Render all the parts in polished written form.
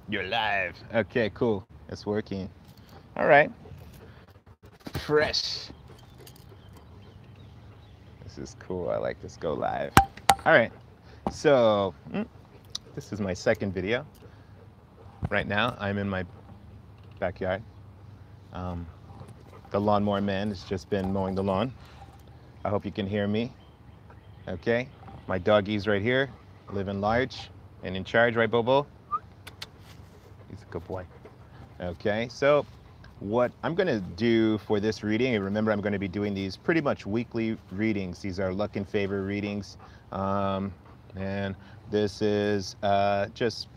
You're live. Okay, cool. It's working. All right. Fresh. This is cool. I like this go live. All right. So, this is my second video. Right now, I'm in my backyard. Um, the lawnmower man has just been mowing the lawn. I hope you can hear me. Okay. My doggy's right here, living large and in charge, right, Bobo? He's a good boy. Okay. So, what I'm going to do for this reading, and remember I'm going to be doing these pretty much weekly readings. These are luck and favor readings. And this is just,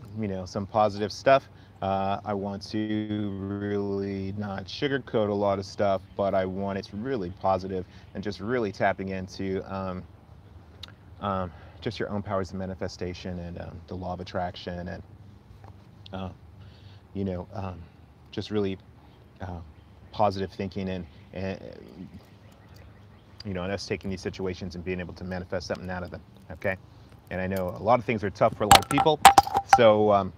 some positive stuff. I want to really not sugarcoat a lot of stuff, but I want it really positive and just really tapping into um, just your own powers of manifestation and the law of attraction and, uh, you know, um, just really uh, positive thinking and and us taking these situations and being able to manifest something out of them. Okay, and I know a lot of things are tough for a lot of people, so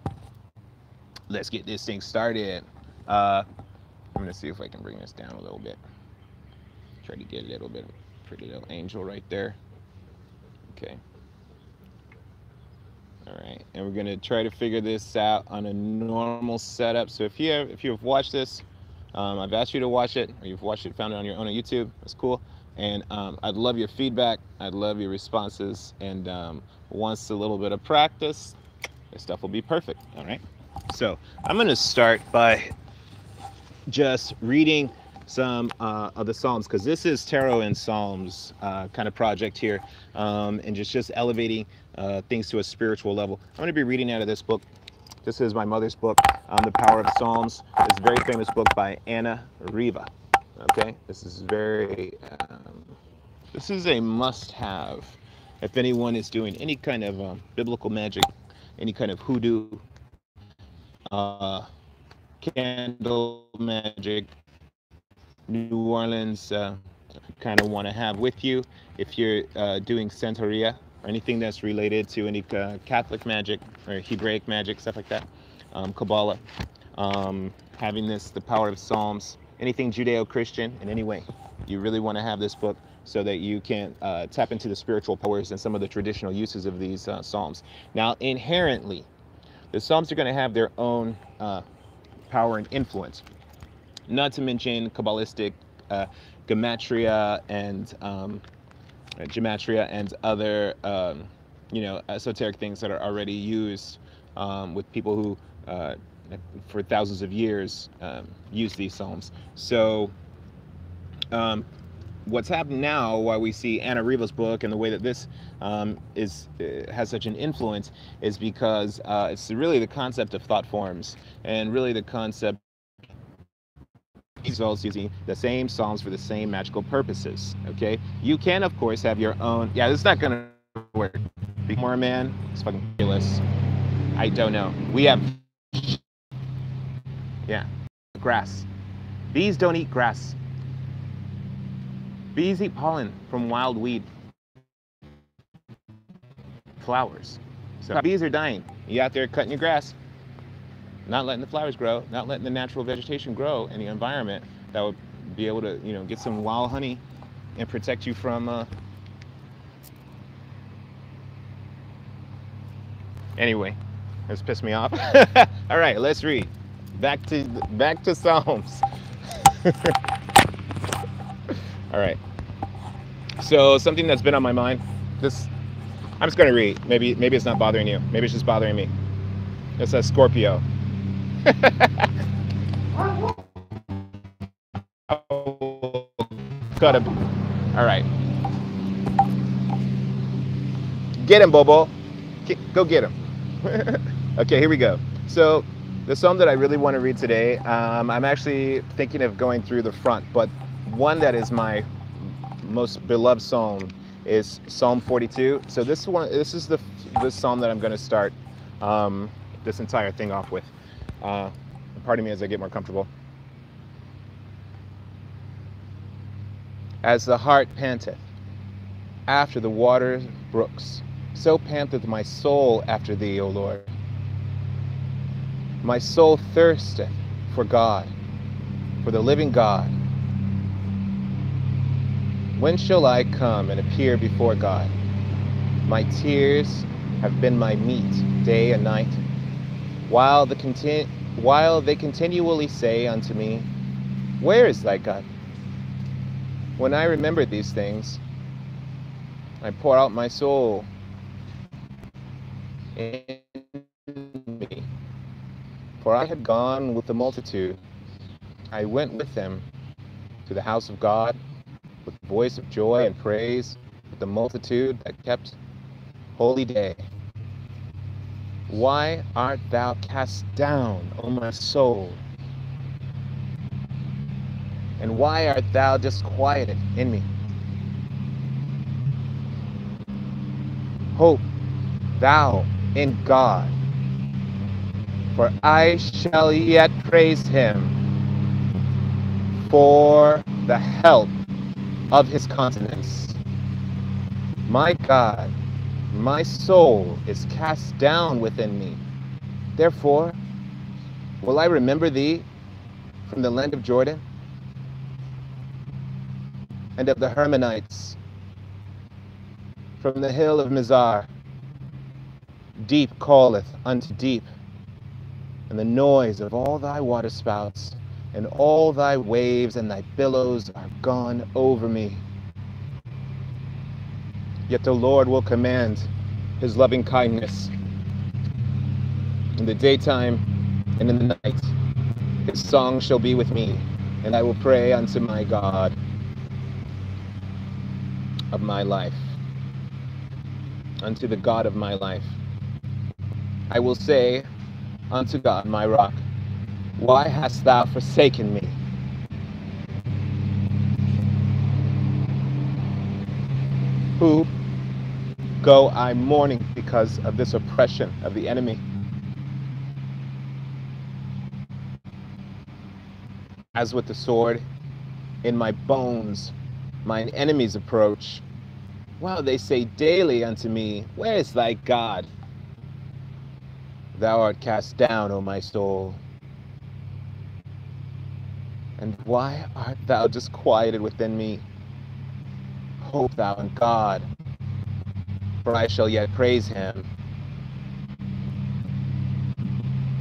let's get this thing started. I'm gonna see if I can bring this down a little bit. Try to get a little bit of pretty little angel right there. Okay. All right, and we're gonna try to figure this out on a normal setup. So if you've watched this, I've asked you to watch it, or you've watched it, found it on your own on YouTube. That's cool. And I'd love your feedback. I'd love your responses. And once a little bit of practice, this stuff will be perfect. All right. So I'm gonna start by just reading some of the Psalms, because this is Tarot and Psalms kind of project here, and just elevating things to a spiritual level. I'm going to be reading out of this book. This is my mother's book, The Power of Psalms. It's a very famous book by Anna Riva. Okay, this is this is a must-have if anyone is doing any kind of biblical magic, any kind of hoodoo, uh, candle magic, New Orleans kind of want to have with you. If you're doing Santeria or anything that's related to any Catholic magic or Hebraic magic, stuff like that, Kabbalah, having the power of Psalms, anything Judeo-Christian in any way, you really want to have this book so that you can tap into the spiritual powers and some of the traditional uses of these Psalms. Now, inherently, the Psalms are going to have their own power and influence. Not to mention Kabbalistic gematria and other esoteric things that are already used with people who for thousands of years use these psalms. So what's happened now, why we see Anna Riva's book and the way that this has such an influence, is because it's really the concept of thought forms and really the concept results using the same psalms for the same magical purposes. Okay, you can of course have your own. Yeah, this is not gonna work. More man, it's fucking ridiculous. I don't know. We have grass. Bees don't eat grass. Bees eat pollen from wild weed flowers. So bees are dying. You out there cutting your grass, not letting the flowers grow, not letting the natural vegetation grow in the environment that would be able to, get some wild honey and protect you from. Anyway, this pissed me off. All right, let's read. Back to Psalms. All right. So something that's been on my mind. I'm just gonna read. Maybe it's not bothering you. Maybe it's just bothering me. It says Scorpio. Cut him. All right. Get him, Bobo. Go get him. Okay, here we go. So the psalm that I really want to read today, I'm actually thinking of going through the front, but one that is my most beloved psalm is Psalm 42. So this is the psalm that I'm going to start this entire thing off with. Pardon me as I get more comfortable. As the hart panteth after the water brooks, so panteth my soul after thee, O Lord. My soul thirsteth for God, for the living God. When shall I come and appear before God? My tears have been my meat day and night, while they continually say unto me, where is thy God? When I remember these things, I pour out my soul in me. For I had gone with the multitude. I went with them to the house of God with the voice of joy and praise, with the multitude that kept holy day. Why art thou cast down, O my soul? And why art thou disquieted in me? Hope thou in God, for I shall yet praise him for the help of his countenance. My God, my soul is cast down within me. Therefore, will I remember thee from the land of Jordan and of the Hermonites, from the hill of Mizar. Deep calleth unto deep, and the noise of all thy waterspouts, and all thy waves and thy billows are gone over me. Yet the Lord will command his loving kindness in the daytime and in the night. His song shall be with me, and I will pray unto my God of my life, unto the God of my life. I will say unto God, my rock, why hast thou forsaken me? Who go I mourning because of this oppression of the enemy? As with the sword in my bones, mine enemies approach. While they say daily unto me, where is thy God? Thou art cast down, O my soul. And why art thou disquieted within me? Hope thou in God, for I shall yet praise him,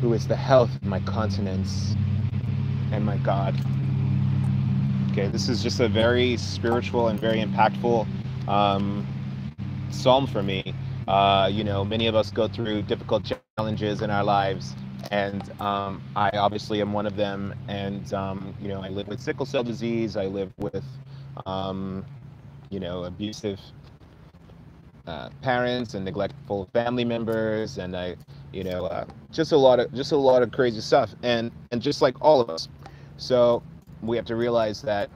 who is the health of my countenance and my God. Okay, this is just a very spiritual and very impactful psalm for me. You know, many of us go through difficult challenges in our lives, and I obviously am one of them. And you know, I live with sickle cell disease. I live with you know, abusive parents and neglectful family members, and you know, just a lot of crazy stuff. And just like all of us, so we have to realize that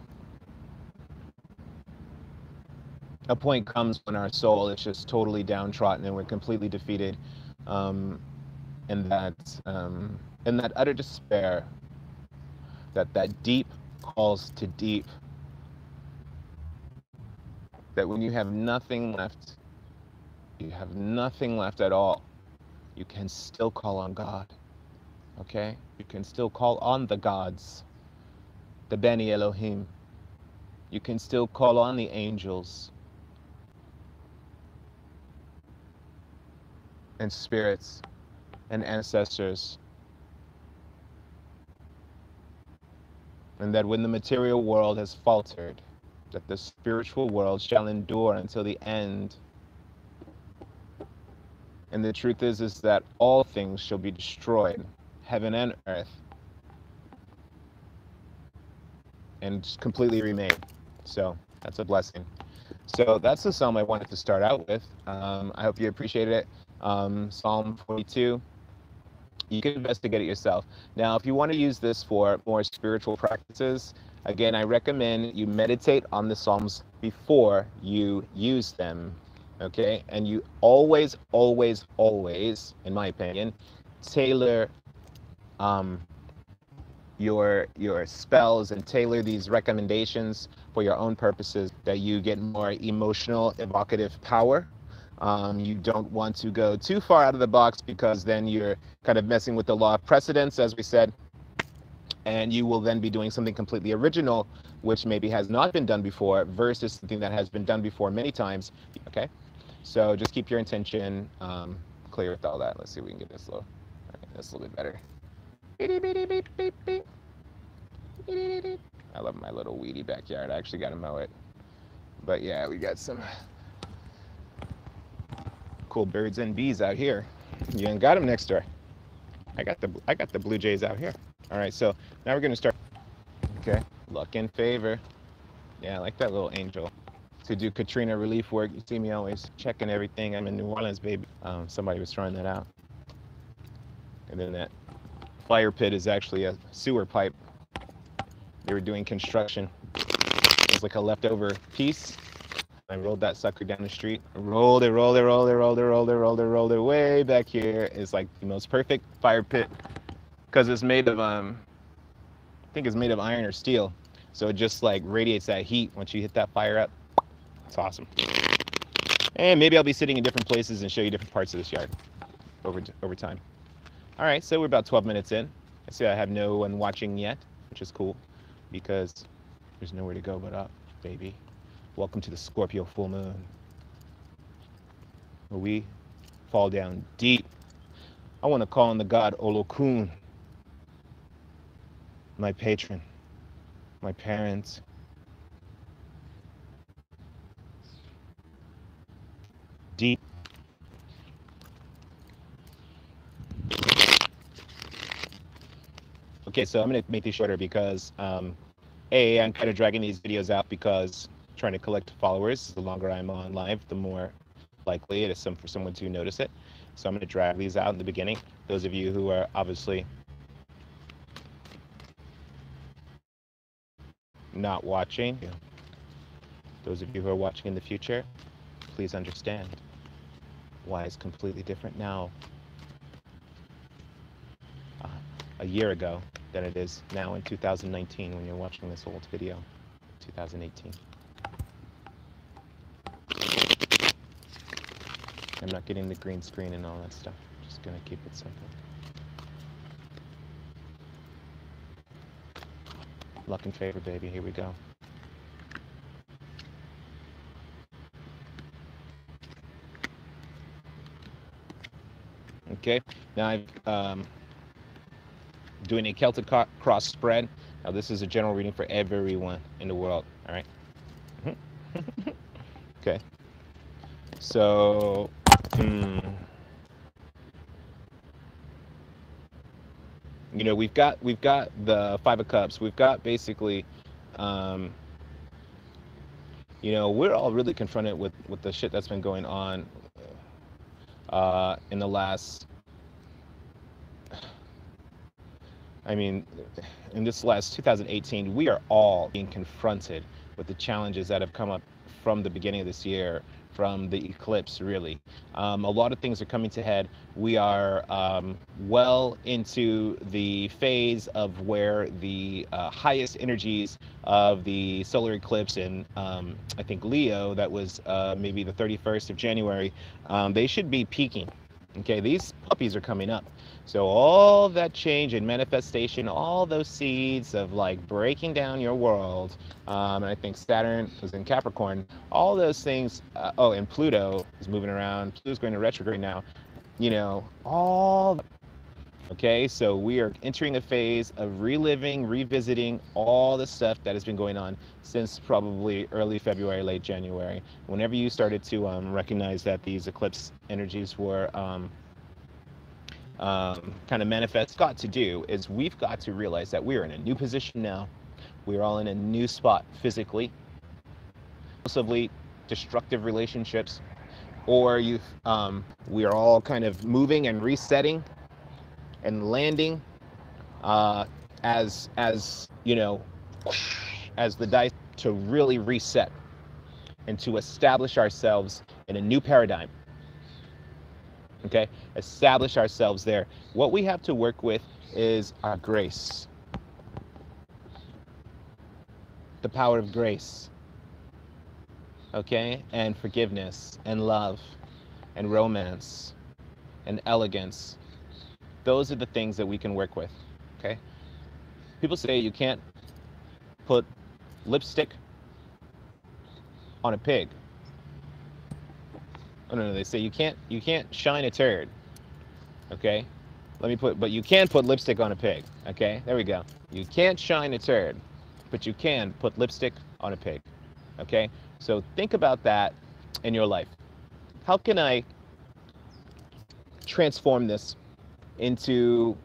a point comes when our soul is just totally downtrodden and we're completely defeated, and that utter despair, that deep calls to deep, that when you have nothing left, you have nothing left at all, you can still call on God, okay? You can still call on the gods, the Beni Elohim. You can still call on the angels and spirits and ancestors. And that when the material world has faltered, that the spiritual world shall endure until the end. And the truth is that all things shall be destroyed, heaven and earth, and completely remade. So that's a blessing. So that's the psalm I wanted to start out with. I hope you appreciated it. Psalm 42. You can investigate it yourself. Now, if you want to use this for more spiritual practices, again, I recommend you meditate on the Psalms before you use them, okay? And you always, always, always, in my opinion, tailor your spells and tailor these recommendations for your own purposes, that you get more emotional, evocative power You don't want to go too far out of the box because then you're kind of messing with the law of precedence, as we said, and you will then be doing something completely original, which maybe has not been done before, versus something that has been done before many times. Okay, so just keep your intention clear with all that. Let's see if we can get this low. That's a little bit better. I love my little weedy backyard. I actually got to mow it. But yeah, we got some cool birds and bees out here. You ain't got them next door. I got the blue jays out here. All right, so now we're gonna start. Okay, luck and favor. Yeah, I like that little angel. To do Katrina relief work, you see me always checking everything. I'm in New Orleans, baby. Somebody was throwing that out. And then that fire pit is actually a sewer pipe. They were doing construction. It was like a leftover piece. I rolled that sucker down the street. Rolled it way back here. It's like the most perfect fire pit because it's made of I think it's made of iron or steel. So it just like radiates that heat once you hit that fire up. It's awesome. And maybe I'll be sitting in different places and show you different parts of this yard over time. All right, so we're about 12 minutes in. I see I have no one watching yet, which is cool because there's nowhere to go but up, baby. Welcome to the Scorpio full moon, where we fall down deep. I want to call on the god Olokun, my patron, my parents. Deep. Okay, so I'm going to make these shorter because, I'm kind of dragging these videos out because trying to collect followers. The longer I'm on live, the more likely it is for someone to notice it. So I'm going to drag these out in the beginning. Those of you who are obviously not watching, those of you who are watching in the future, please understand why it's completely different now, a year ago, than it is now in 2019 when you're watching this old video, 2018. I'm not getting the green screen and all that stuff. Just gonna keep it simple. Luck and favor, baby. Here we go. Okay, now I'm doing a Celtic cross spread. Now this is a general reading for everyone in the world, all right? Okay, so, you know, we've got the Five of Cups. We've got basically, you know, we're all really confronted with the shit that's been going on in the last, I mean, in this last 2018, we are all being confronted with the challenges that have come up from the beginning of this year, from the eclipse, really. A lot of things are coming to head. We are well into the phase of where the highest energies of the solar eclipse in, I think, Leo, that was maybe the 31st of January, they should be peaking. Okay, these puppies are coming up. So all that change and manifestation, all those seeds of like breaking down your world, and I think Saturn was in Capricorn, all those things, oh, and Pluto is moving around, Pluto's going to retrograde now, you know, all, okay, so we are entering a phase of reliving, revisiting all the stuff that has been going on since probably early February, late January. Whenever you started to recognize that these eclipse energies were kind of manifest, got to do is we've got to realize that we're in a new position now. We're all in a new spot physically, possibly destructive relationships, or we are all kind of moving and resetting and landing as you know, as the dice to really reset and to establish ourselves in a new paradigm. Okay, establish ourselves there. What we have to work with is our grace, the power of grace, okay, and forgiveness and love and romance and elegance. Those are the things that we can work with, okay? People say you can't put lipstick on a pig. Oh no, they say you can't shine a turd, okay? But you can put lipstick on a pig, okay? There we go. You can't shine a turd, but you can put lipstick on a pig, okay? So think about that in your life. How can I transform this into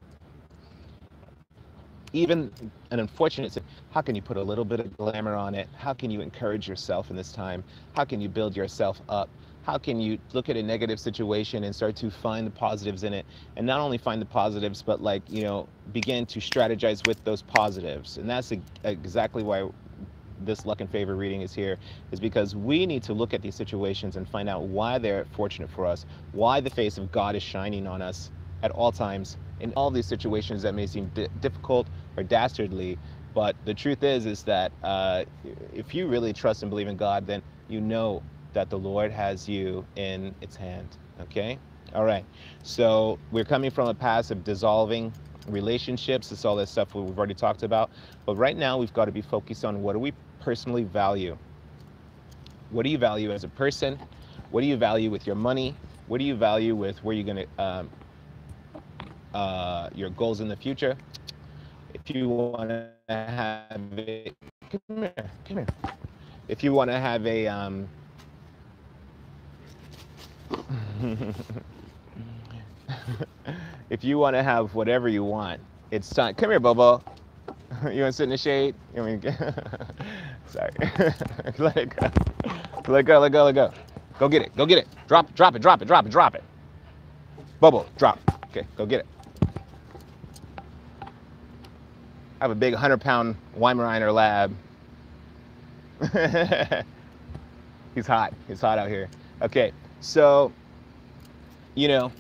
even an unfortunate, how can you put a little bit of glamour on it? How can you encourage yourself in this time? How can you build yourself up? How can you look at a negative situation and start to find the positives in it? And not only find the positives, but like, you know, begin to strategize with those positives. And that's exactly why this luck and favor reading is here, is because we need to look at these situations and find out why they're fortunate for us, why the face of God is shining on us at all times in all these situations that may seem difficult or dastardly. But the truth is that if you really trust and believe in God, then you know that the Lord has you in its hand, okay? All right, so we're coming from a past of dissolving relationships. It's all that stuff we've already talked about. But right now we've got to be focused on what do we personally value? What do you value as a person? What do you value with your money? What do you value with where you're gonna, your goals in the future? If you want to have a, come here. If you want to have a, if you want to have whatever you want, it's time. Come here, Bobo. You want to sit in the shade? I mean, sorry. Let it go. Let go, let go, let go. Go get it, go get it. Drop it, drop it, drop it, drop it, drop it. Bobo, drop. Okay, go get it. I have a big 100-pound Weimaraner lab. He's hot out here. Okay, so, you know,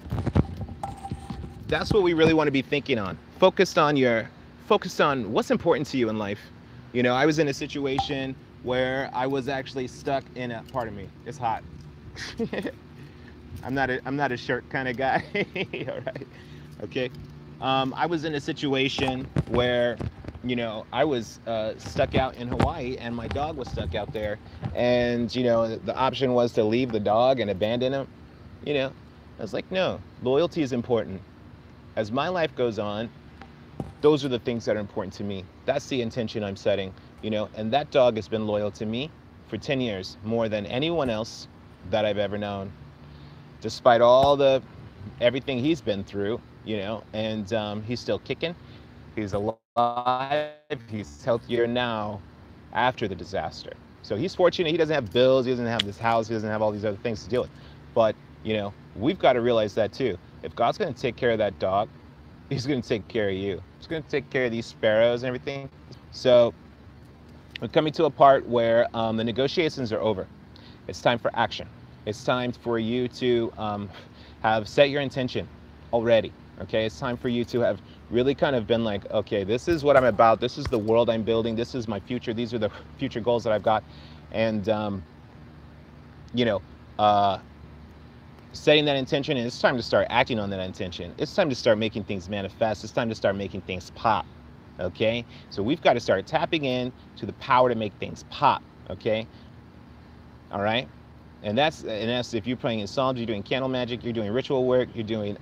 that's what we really want to be thinking on. Focused on what's important to you in life. You know, I was in a situation where I was actually stuck in a, pardon me, it's hot. I'm not a shirt kind of guy. All right, okay. I was in a situation where, you know, I was stuck out in Hawaii and my dog was stuck out there, and you know, the option was to leave the dog and abandon him. You know, I was like, no, loyalty is important. As my life goes on, those are the things that are important to me. That's the intention I'm setting, you know, and that dog has been loyal to me for 10 years, more than anyone else that I've ever known, despite all everything he's been through, you know, and he's still kicking. He's alive. He's healthier now after the disaster. So he's fortunate. He doesn't have bills. He doesn't have this house. He doesn't have all these other things to deal with. But, you know, we've got to realize that too. If God's going to take care of that dog, he's going to take care of you. He's going to take care of these sparrows and everything. So we're coming to a part where the negotiations are over. It's time for action. It's time for you to have set your intention already. Okay, it's time for you to have really kind of been like, okay, this is what I'm about. This is the world I'm building. This is my future. These are the future goals that I've got. And, you know, setting that intention, and it's time to start acting on that intention. It's time to start making things manifest. It's time to start making things pop. Okay, so we've got to start tapping in to the power to make things pop. Okay, all right, and that's if you're playing in Psalms, you're doing candle magic, you're doing ritual work, you're doing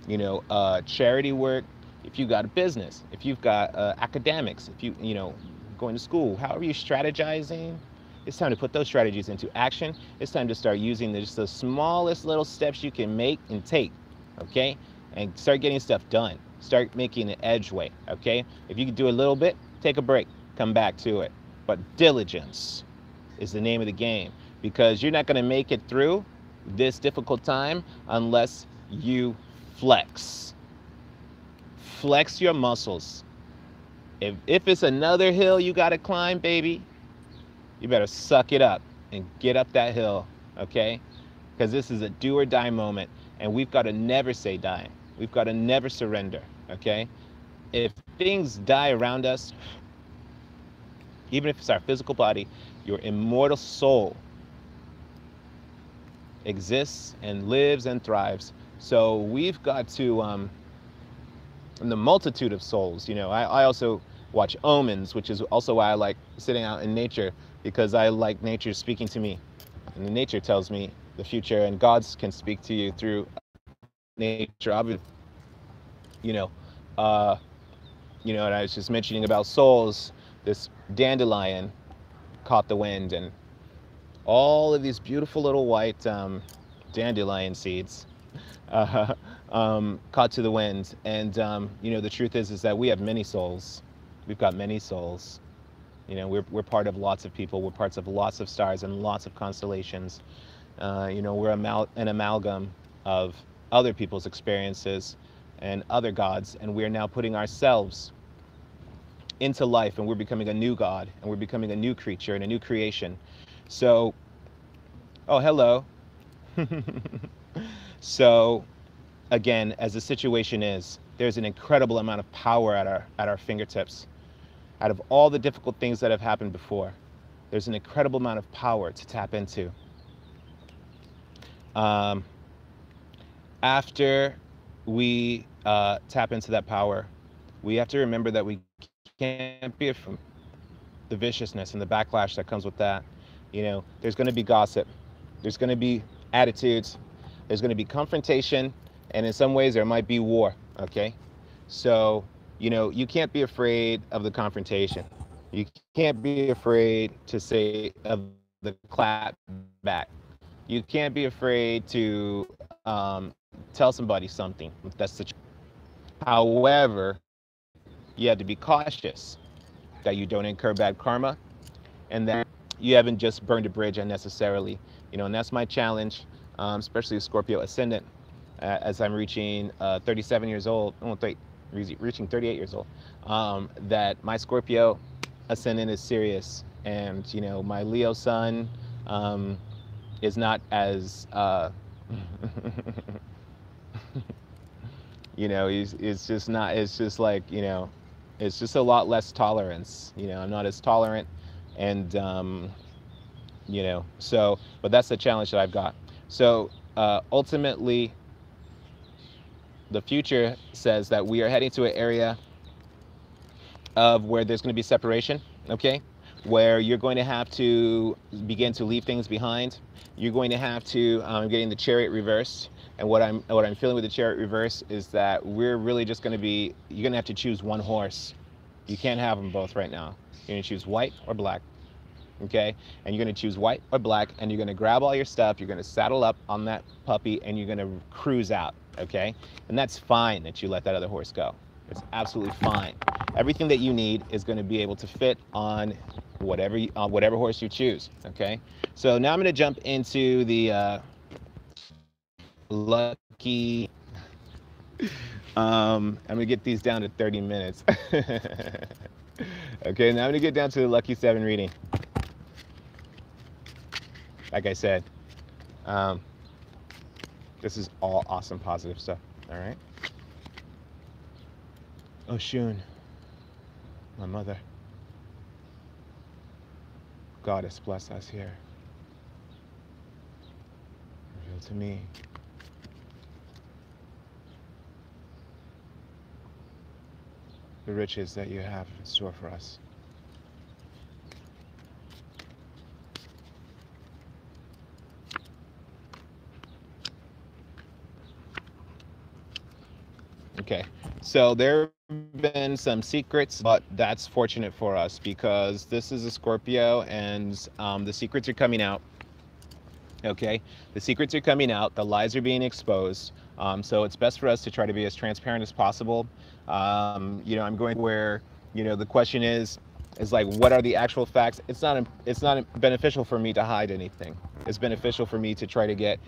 you know, charity work. If you've got a business, if you've got academics, if you know, going to school, however you're strategizing, it's time to put those strategies into action. It's time to start using just the smallest little steps you can make and take, okay? And start getting stuff done. Start making an edge way, okay? If you can do a little bit, take a break, come back to it. But diligence is the name of the game, because you're not gonna make it through this difficult time unless you flex. Flex your muscles. If it's another hill you gotta climb, baby, you better suck it up and get up that hill, okay? Because this is a do or die moment, and we've got to never say die. We've got to never surrender, okay? If things die around us, even if it's our physical body, your immortal soul exists and lives and thrives. So we've got to, and the multitude of souls. I also watch Omens, which is also why I like sitting out in nature, because I like nature speaking to me. And the nature tells me the future, and gods can speak to you through nature. Obviously, you know, uh, and I was just mentioning about souls. This dandelion caught the wind, and all of these beautiful little white dandelion seeds caught to the wind. And the truth is that we have many souls. We've got many souls. We're part of lots of people. We're parts of lots of stars and lots of constellations. We're an amalgam of other people's experiences and other gods, and we're now putting ourselves into life, and we're becoming a new god, and we're becoming a new creature and a new creation. So, oh, hello. So, again, as the situation is, there's an incredible amount of power at our fingertips. Out of all the difficult things that have happened before, there's an incredible amount of power to tap into. After we tap into that power, we have to remember that we can't be afraid of the viciousness and the backlash that comes with that. There's going to be gossip. There's going to be attitudes. There's going to be confrontation. And in some ways, there might be war, okay? So, you can't be afraid of the confrontation. You can't be afraid to say of the clap back. You can't be afraid to tell somebody something. That's the truth. However, you have to be cautious that you don't incur bad karma, and that you haven't just burned a bridge unnecessarily. And that's my challenge, especially Scorpio ascendant, as I'm reaching 37 years old, reaching 38 years old, that my Scorpio ascendant is serious, and my Leo sun is not as it's just not, it's just like, it's just a lot less tolerance. I'm not as tolerant, and so, but that's the challenge that I've got. So ultimately, the future says that we are heading to an area of where there's going to be separation, okay? Where you're going to have to begin to leave things behind. You're going to have to getting the Chariot reversed. And what I'm feeling with the Chariot reverse is that we're really just going to be, you're going to have to choose one horse. You can't have them both right now. You're going to choose white or black, okay? And you're going to choose white or black, and you're going to grab all your stuff, you're going to saddle up on that puppy, and you're going to cruise out, okay? And that's fine that you let that other horse go. It's absolutely fine. Everything that you need is going to be able to fit on whatever horse you choose, okay? So now I'm going to jump into the lucky, I'm going to get these down to 30 minutes. Okay, now I'm going to get down to the Lucky 7 reading. Like I said, this is all awesome, positive stuff, all right? Oshun, my mother, Goddess, bless us here. Reveal to me the riches that you have in store for us. Okay, so there have been some secrets, but that's fortunate for us because this is a Scorpio, and the secrets are coming out. Okay, the secrets are coming out, the lies are being exposed. So it's best for us to try to be as transparent as possible. I'm going where, the question is like, what are the actual facts? It's not beneficial for me to hide anything. It's beneficial for me to try to get,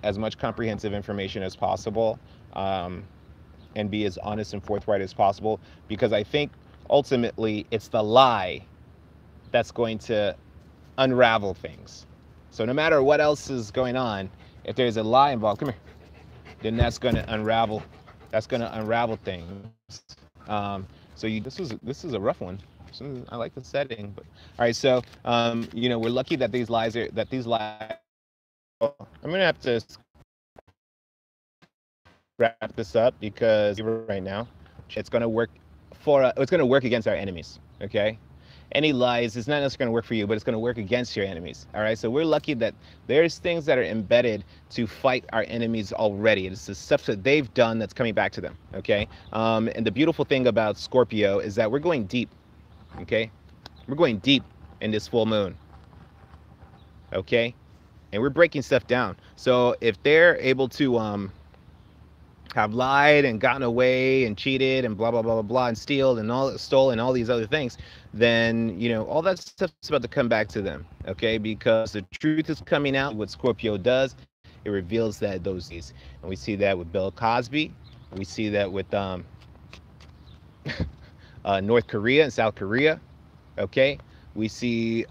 as much comprehensive information as possible, and be as honest and forthright as possible, because I think ultimately it's the lie that's going to unravel things. So no matter what else is going on, if there's a lie involved, come here, then that's going to unravel. That's going to unravel things. This is a rough one. I like the setting, but all right. So we're lucky that these lies I'm gonna have to wrap this up because right now it's gonna work it's gonna work against our enemies. Okay, any lies is not necessarily going to work for you, but it's going to work against your enemies. All right, so we're lucky that there's things that are embedded to fight our enemies already. It's the stuff that they've done that's coming back to them. Okay, and the beautiful thing about Scorpio is that we're going deep. Okay, we're going deep in this full moon. Okay, and we're breaking stuff down. So if they're able to have lied and gotten away and cheated and blah blah blah blah blah and stolen all these other things, then you know all that stuff's about to come back to them. Okay, because the truth is coming out. What Scorpio does, it reveals that those things, and we see that with Bill Cosby, we see that with North Korea and South Korea. Okay, we see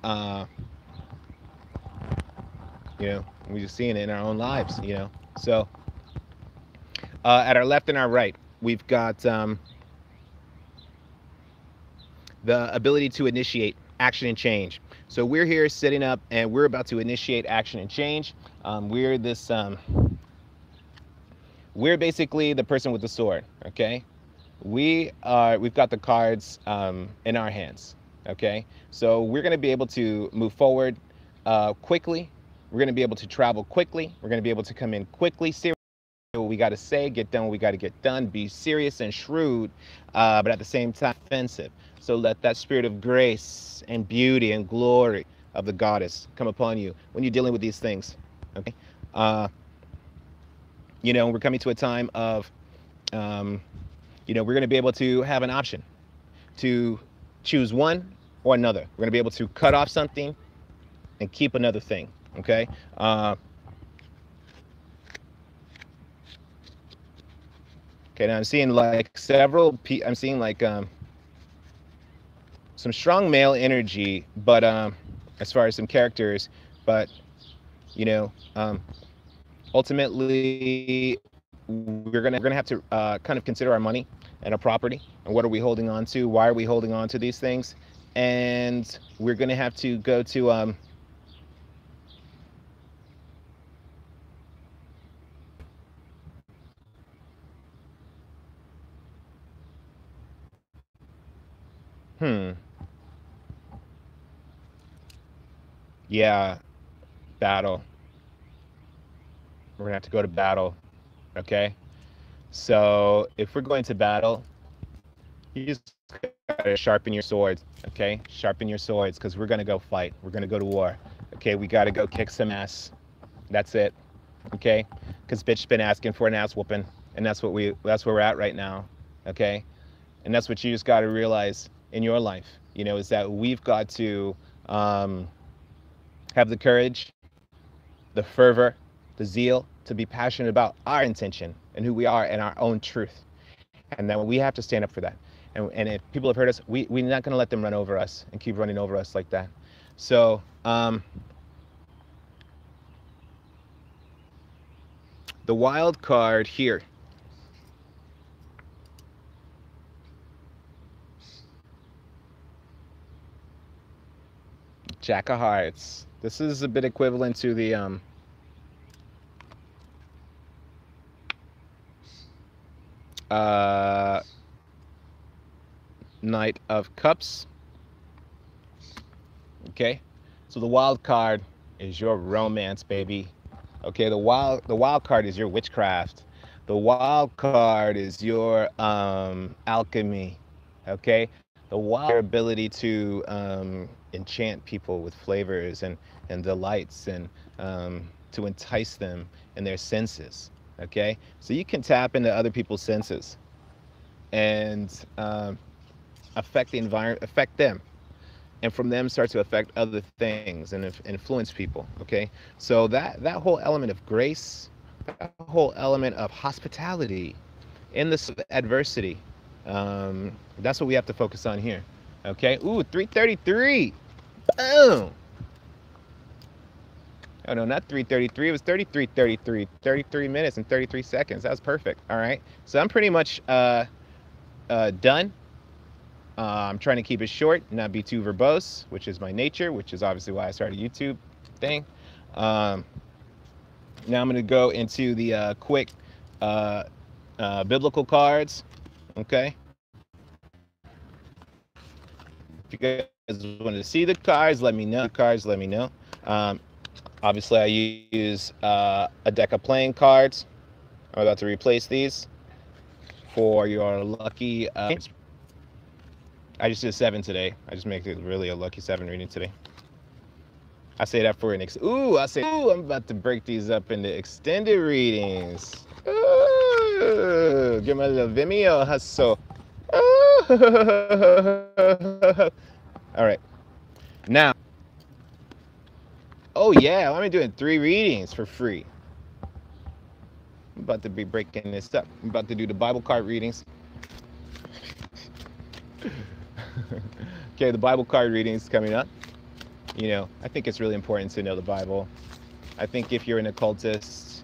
you know, we're just seeing it in our own lives. You know, so. At our left and our right, we've got the ability to initiate action and change. So we're here sitting up and we're about to initiate action and change. We're basically the person with the sword. Okay, we've got the cards in our hands. Okay, so we're going to be able to move forward quickly. We're going to be able to travel quickly. We're going to be able to come in quickly. What we got to say, get done what we got to get done, be serious and shrewd, but at the same time offensive. So let that spirit of grace and beauty and glory of the goddess come upon you when you're dealing with these things. Okay, you know, we're coming to a time of you know, we're going to be able to have an option to choose one or another. We're going to be able to cut off something and keep another thing. Okay, okay, now I'm seeing like I'm seeing like some strong male energy, but as far as some characters, but you know, ultimately we're gonna have to kind of consider our money and our property and what are we holding on to, why are we holding on to these things, and we're gonna have to go to yeah, battle. We're gonna have to go to battle. Okay, so if we're going to battle, you just gotta sharpen your swords. Okay, sharpen your swords because we're gonna go fight. We're gonna go to war. Okay, we gotta go kick some ass. That's it. Okay, because bitch been asking for an ass whooping, and that's where we're at right now. Okay, and that's what you just gotta realize in your life. You know, is that we've got to have the courage, the fervor, the zeal to be passionate about our intention and who we are and our own truth. And then we have to stand up for that. And if people have heard us, we're not going to let them run over us and keep running over us like that. So the wild card here. Jack of Hearts. This is a bit equivalent to the Knight of Cups. Okay, so the wild card is your romance, baby. Okay, the wild card is your witchcraft. The wild card is your alchemy. Okay, the wild ability to enchant people with flavors and delights and to entice them in their senses. Okay, so you can tap into other people's senses and affect the environment, affect them, and from them start to affect other things and influence people. Okay, so that whole element of grace, that whole element of hospitality in this adversity, that's what we have to focus on here. Okay, ooh, 333. Boom. Oh no, not 333. It was 33:33. 33 minutes and 33 seconds. That was perfect. All right, so I'm pretty much done. I'm trying to keep it short, not be too verbose, which is my nature, which is obviously why I started a YouTube thing. Now I'm going to go into the quick biblical cards. Okay. If you guys want to see the cards, let me know. Obviously, I use a deck of playing cards. I'm about to replace these for your lucky. I just did 7 today. I just make it really a lucky 7 reading today. I say that for an I'm about to break these up into extended readings. Ooh, give me a little Vimeo hustle. All right. Now, oh yeah, I'm doing 3 readings for free. I'm about to be breaking this up. I'm about to do the Bible card readings. Okay, the Bible card readings coming up. You know, I think it's really important to know the Bible. I think if you're an occultist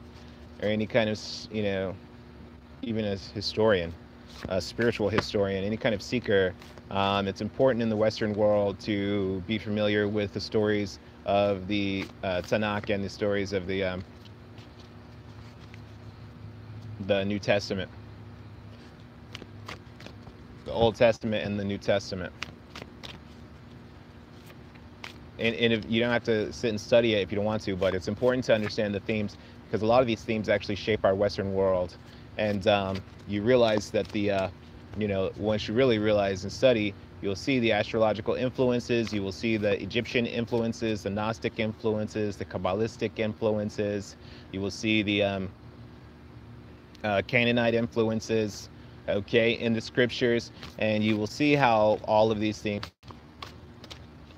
or any kind of, you know, even a historian, a spiritual historian, any kind of seeker, it's important in the Western world to be familiar with the stories of the Tanakh and the stories of the New Testament, the Old Testament and the New Testament. And if you don't have to sit and study it if you don't want to, but it's important to understand the themes, because a lot of these themes actually shape our Western world. And you realize that you know, once you really realize and study, you'll see the astrological influences, you will see the Egyptian influences, the Gnostic influences, the Kabbalistic influences, you will see the Canaanite influences, okay, in the scriptures, and you will see how all of these things.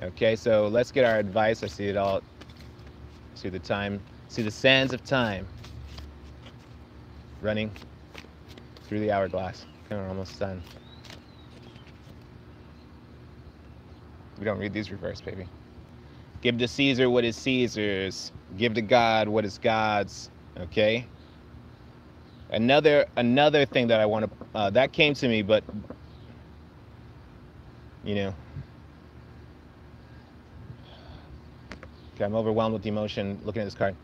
Okay, so let's get our advice. I see it all. See the time. See the sands of time running through the hourglass. We're almost done. We don't read these reverse, baby. Give to Caesar what is Caesar's. Give to God what is God's. Okay. Another thing that I want to that came to me, but you know. Okay, I'm overwhelmed with emotion looking at this card.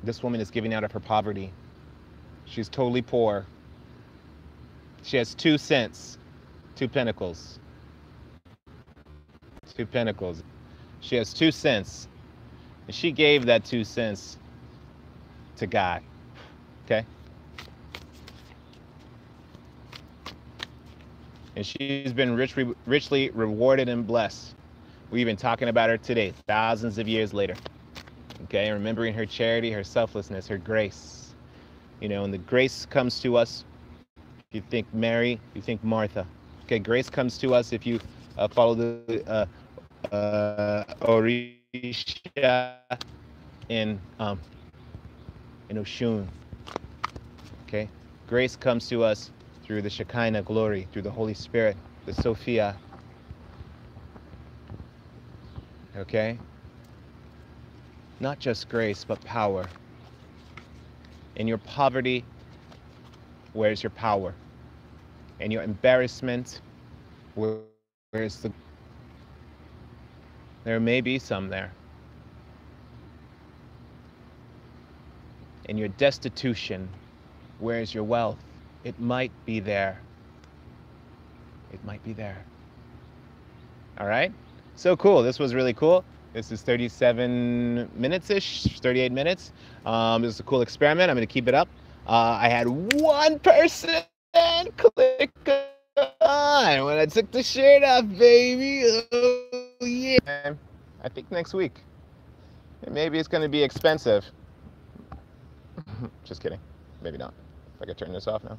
This woman is giving out of her poverty. She's totally poor. She has 2 cents, 2 pentacles. 2 pentacles. She has 2 cents. And she gave that 2 cents to God. Okay? And she's been richly rewarded and blessed. We've been talking about her today, thousands of years later. Okay, remembering her charity, her selflessness, her grace. You know, and the grace comes to us. If you think Mary, you think Martha. Okay, grace comes to us if you follow the Orisha in Oshun. Okay, grace comes to us through the Shekinah glory, through the Holy Spirit, the Sophia. Okay? Not just grace, but power. In your poverty, where's your power? In your embarrassment, where's the... There may be some there. In your destitution, where's your wealth? It might be there. It might be there. All right? So cool. This was really cool. This is 37 minutes-ish, 38 minutes. This is a cool experiment. I'm going to keep it up. I had 1 person click on when I took the shirt off, baby. Oh, yeah. I think next week. Maybe it's going to be expensive. Just kidding. Maybe not. If I could turn this off now.